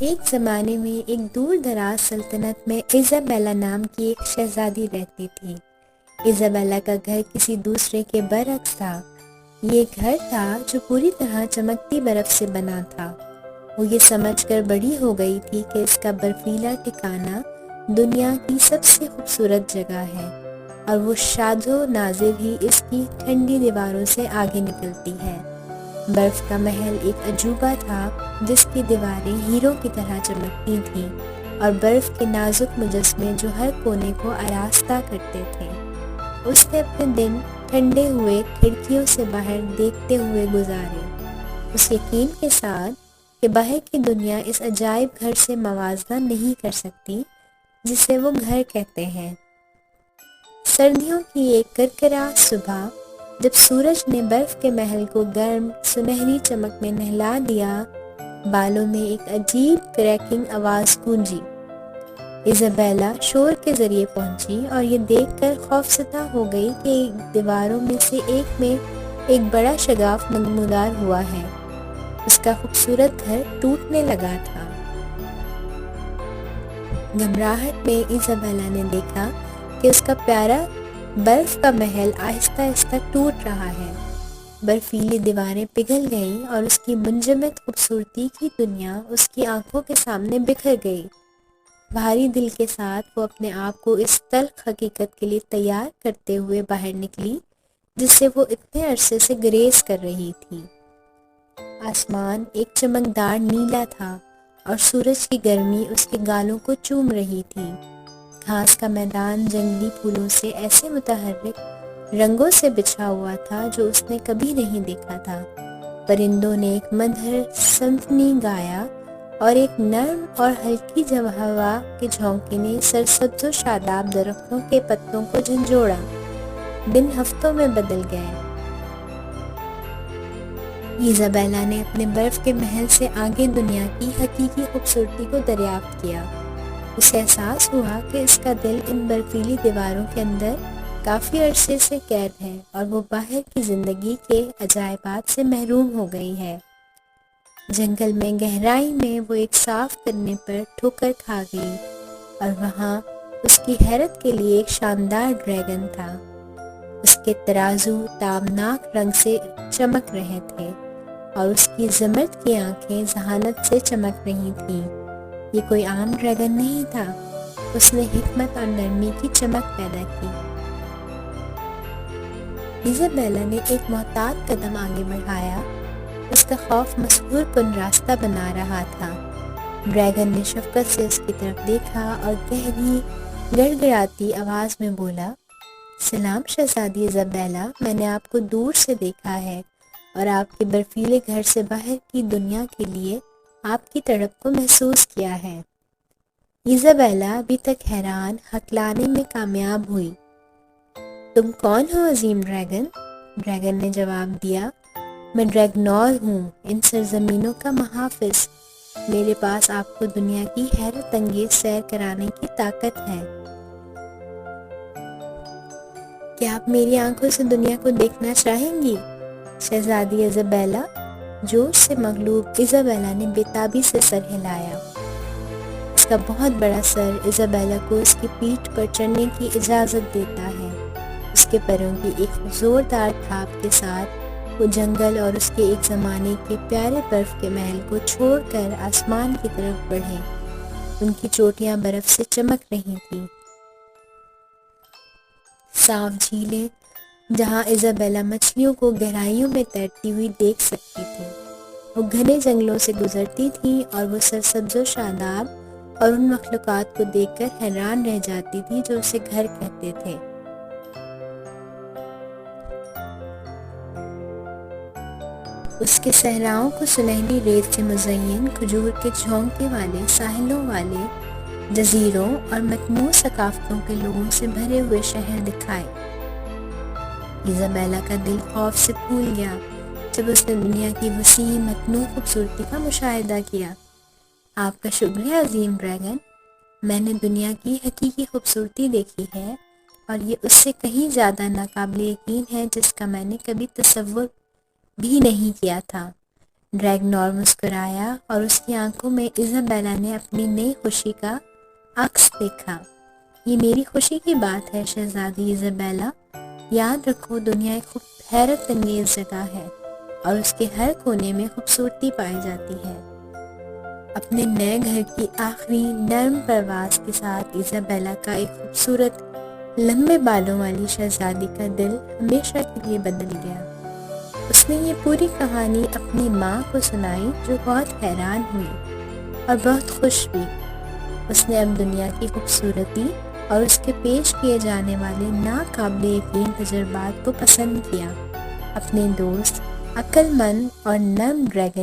ایک زمانے میں ایک دور دراز سلطنت میں ایزابیلا نام کی ایک شہزادی رہتی تھی۔ ایزابیلا کا گھر کسی دوسرے کے برعکس تھا۔ یہ گھر تھا جو پوری طرح چمکتی برف سے بنا تھا۔ وہ یہ سمجھ کر بڑی ہو گئی تھی کہ اس کا برفیلا ٹھکانہ دنیا کی سب سے خوبصورت جگہ ہے، اور وہ شاد و نازر ہی اس کی ٹھنڈی دیواروں سے آگے نکلتی ہے۔ برف کا محل ایک عجوبہ تھا جس کی دیواریں ہیروں کی طرح چمکتی تھیں، اور برف کے نازک مجسمے جو ہر کونے کو آراستہ کرتے تھے۔ اس نے اپنے دن ٹھنڈے ہوئے کھڑکیوں سے باہر دیکھتے ہوئے گزارے، اس یقین کے ساتھ کہ باہر کی دنیا اس عجائب گھر سے موازنہ نہیں کر سکتی جسے وہ گھر کہتے ہیں۔ سردیوں کی ایک کرکرا صبح جب سورج نے برف کے محل کو گرم سنہری چمک میں نہلا دیا، بالوں میں ایک عجیب کریکنگ آواز گونجی۔ ایزابیلا شور کے ذریعے پہنچی اور یہ دیکھ کر خوفزدہ ہو گئی کہ دیواروں میں سے ایک میں ایک بڑا شگاف نمودار ہوا ہے۔ اس کا خوبصورت گھر ٹوٹنے لگا تھا۔ گھبراہٹ میں ایزابیلا نے دیکھا کہ اس کا پیارا برف کا محل آہستہ آہستہ ٹوٹ رہا ہے۔ برفیلی دیواریں پگھل گئیں اور اس کی منجمد خوبصورتی کی دنیا اس کی آنکھوں کے سامنے بکھر گئی۔ بھاری دل کے ساتھ وہ اپنے آپ کو اس تلخ حقیقت کے لیے تیار کرتے ہوئے باہر نکلی جس سے وہ اتنے عرصے سے گریز کر رہی تھی۔ آسمان ایک چمکدار نیلا تھا اور سورج کی گرمی اس کے گالوں کو چوم رہی تھی۔ گھاس کا میدان جنگلی پھولوں سے ایسے متحرک رنگوں سے بچھا ہوا تھا جو اس نے کبھی نہیں دیکھا تھا۔ پرندوں نے ایک مدھر سمفنی گایا اور ایک نرم اور ہلکی ہوا کے جھونکے نے سرسبز و شاداب درختوں کے پتوں کو جھنجھوڑا۔ دن ہفتوں میں بدل گئے۔ ایزابیلا نے اپنے برف کے محل سے آگے دنیا کی حقیقی خوبصورتی کو دریافت کیا۔ اسے احساس ہوا کہ اس کا دل ان برفیلی دیواروں کے اندر کافی عرصے سے قید ہے اور وہ باہر کی زندگی کے عجائبات سے محروم ہو گئی ہے۔ جنگل میں گہرائی میں وہ ایک صاف کرنے پر ٹھوکر کھا گئی، اور وہاں اس کی حیرت کے لیے ایک شاندار ڈریگن تھا۔ اس کے ترازو تابناک رنگ سے چمک رہے تھے اور اس کی زمرد کی آنکھیں ذہانت سے چمک رہی تھیں۔ یہ کوئی عام ڈریگن نہیں تھا، اس نے حکمت اور نرمی کی چمک پیدا کی۔ ایزابیلا نے ایک محتاط قدم آگے بڑھایا، اس کا خوف مسحور کن راستہ بنا رہا تھا۔ ڈریگن نے شفقت سے اس کی طرف دیکھا اور گہری گڑ گڑاتی آواز میں بولا، سلام شہزادی ایزابیلا، میں نے آپ کو دور سے دیکھا ہے اور آپ کے برفیلے گھر سے باہر کی دنیا کے لیے آپ کی تڑپ کو محسوس کیا ہے۔ ایزابیلا ابھی تک حیران ہکلانے میں کامیاب ہوئی۔ تم کون ہو عظیم ڈریگن؟ ڈریگن نے جواب دیا، میں ڈریگنور ہوں، ان سرزمینوں کا محافظ۔ میرے پاس آپ کو دنیا کی حیرت انگیز سیر کرانے کی طاقت ہے۔ کیا آپ میری آنکھوں سے دنیا کو دیکھنا چاہیں گی؟ شہزادی ایزابیلا، جوش سے مغلوب ایزابیلا نے بے تابی سے سر ہلایا۔ اس کا بہت بڑا سر ایزابیلا کو اس کی پیٹھ پر چڑھنے کی اجازت دیتا ہے۔ اس کے پروں کی ایک زوردار تھاپ کے ساتھ وہ جنگل اور اس کے ایک زمانے کے پیارے برف کے محل کو چھوڑ کر آسمان کی طرف بڑھے۔ ان کی چوٹیاں برف سے چمک رہی تھیں۔ صاف جھیلیں جہاں ایزابیلا مچھلیوں کو گہرائیوں میں تیرتی ہوئی دیکھ سکتی تھی، وہ گھنے جنگلوں سے گزرتی تھیں اور وہ سرسبز و شاداب اور ان مخلوقات کو دیکھ کر حیران رہ جاتی تھی جو اسے گھر کہتے تھے۔ اس کے صحراؤں کو سنہری ریت سے مزین کھجور کے جھونکے والے ساحلوں والے جزیروں اور متنوع ثقافتوں کے لوگوں سے بھرے ہوئے شہر دکھائے۔ ایزابیلا کا دل خوف سے پھول گیا جب اس نے دنیا کی وسیع متنوع خوبصورتی کا مشاہدہ کیا۔ آپ کا شکریہ عظیم ڈریگن، میں نے دنیا کی حقیقی خوبصورتی دیکھی ہے اور یہ اس سے کہیں زیادہ ناقابل یقین ہے جس کا میں نے کبھی تصور بھی نہیں کیا تھا۔ ڈریگنور مسکرایا اور اس کی آنکھوں میں ایزابیلا نے اپنی نئی خوشی کا عکس دیکھا۔ یہ میری خوشی کی بات ہے شہزادی ایزابیلا، یاد رکھو دنیا ایک حیرت انگیز جگہ ہے اور اس کے ہر کونے میں خوبصورتی پائی جاتی ہے۔ اپنے نئے گھر کی آخری نرم پرواز کے ساتھ ایزابیلا کا ایک خوبصورت لمبے بالوں والی شہزادی کا دل ہمیشہ کے لیے بدل گیا۔ اس نے یہ پوری کہانی اپنی ماں کو سنائی جو بہت حیران ہوئی اور بہت خوش بھی۔ اس نے اب دنیا کی خوبصورتی اور اس کے پیش کیے جانے والے ناقابل یقین تجربات کو پسند کیا۔ اپنے دوست، عقل مند اور نرم ڈریگن